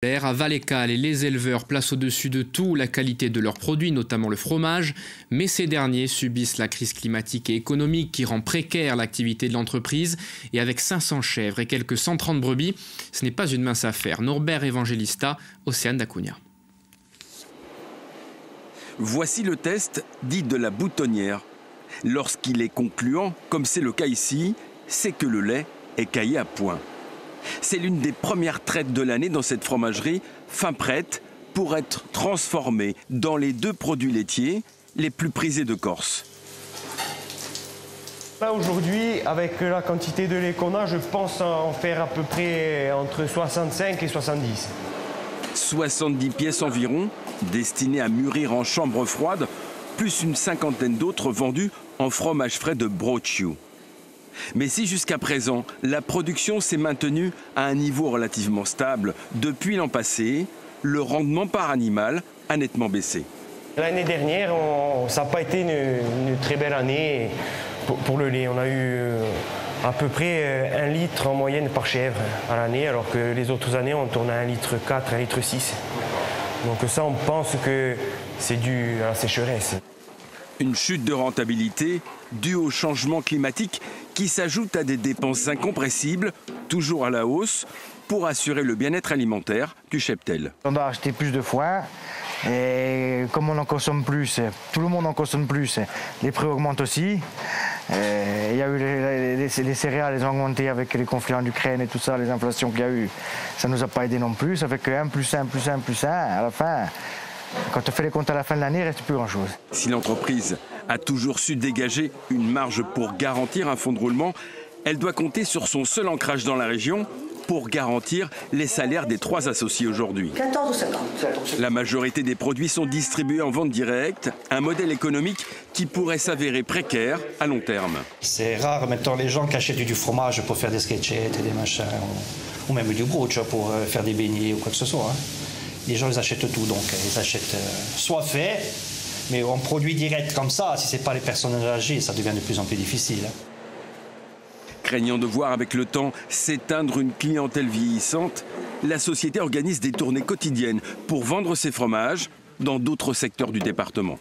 À Valécal, les éleveurs placent au-dessus de tout la qualité de leurs produits, notamment le fromage, mais ces derniers subissent la crise climatique et économique qui rend précaire l'activité de l'entreprise. Et avec 500 chèvres et quelques 130 brebis, ce n'est pas une mince affaire. Norbert Evangelista, Océane d'Acunha. Voici le test dit de la boutonnière. Lorsqu'il est concluant, comme c'est le cas ici, c'est que le lait est caillé à point. C'est l'une des premières traites de l'année dans cette fromagerie, fin prête pour être transformée dans les 2 produits laitiers les plus prisés de Corse. Là aujourd'hui, avec la quantité de lait qu'on a, je pense en faire à peu près entre 65 et 70. 70 pièces environ, destinées à mûrir en chambre froide, plus une cinquantaine d'autres vendues en fromage frais de Brocciu. Mais si jusqu'à présent, la production s'est maintenue à un niveau relativement stable depuis l'an passé, le rendement par animal a nettement baissé. L'année dernière, ça n'a pas été une très belle année pour le lait. On a eu à peu près 1 litre en moyenne par chèvre à l'année, alors que les autres années, on tourne à 1,4 litre, 1,6 litre. Donc ça, on pense que c'est dû à la sécheresse. Une chute de rentabilité due au changement climatique qui s'ajoute à des dépenses incompressibles, toujours à la hausse, pour assurer le bien-être alimentaire du cheptel. On doit acheter plus de foin et comme on en consomme plus, tout le monde en consomme plus, les prix augmentent aussi. Il y a eu les céréales, les ont augmenté avec les conflits en Ukraine et tout ça, les inflations qu'il y a eu, ça ne nous a pas aidé non plus. Ça fait que 1 plus 1 plus 1 plus 1, à la fin, quand on fait les comptes à la fin de l'année, il ne reste plus grand-chose. Si l'entreprise a toujours su dégager une marge pour garantir un fonds de roulement, elle doit compter sur son seul ancrage dans la région pour garantir les salaires des 3 associés aujourd'hui. 14,50. La majorité des produits sont distribués en vente directe, un modèle économique qui pourrait s'avérer précaire à long terme. C'est rare maintenant les gens qui achètent du fromage pour faire des sketchettes et des machins, ou même du brooch pour faire des beignets ou quoi que ce soit. Les gens ils achètent tout, donc ils achètent soit fait, mais en produit direct comme ça, si ce n'est pas les personnes âgées, ça devient de plus en plus difficile. Craignant de voir avec le temps s'éteindre une clientèle vieillissante, la société organise des tournées quotidiennes pour vendre ses fromages dans d'autres secteurs du département.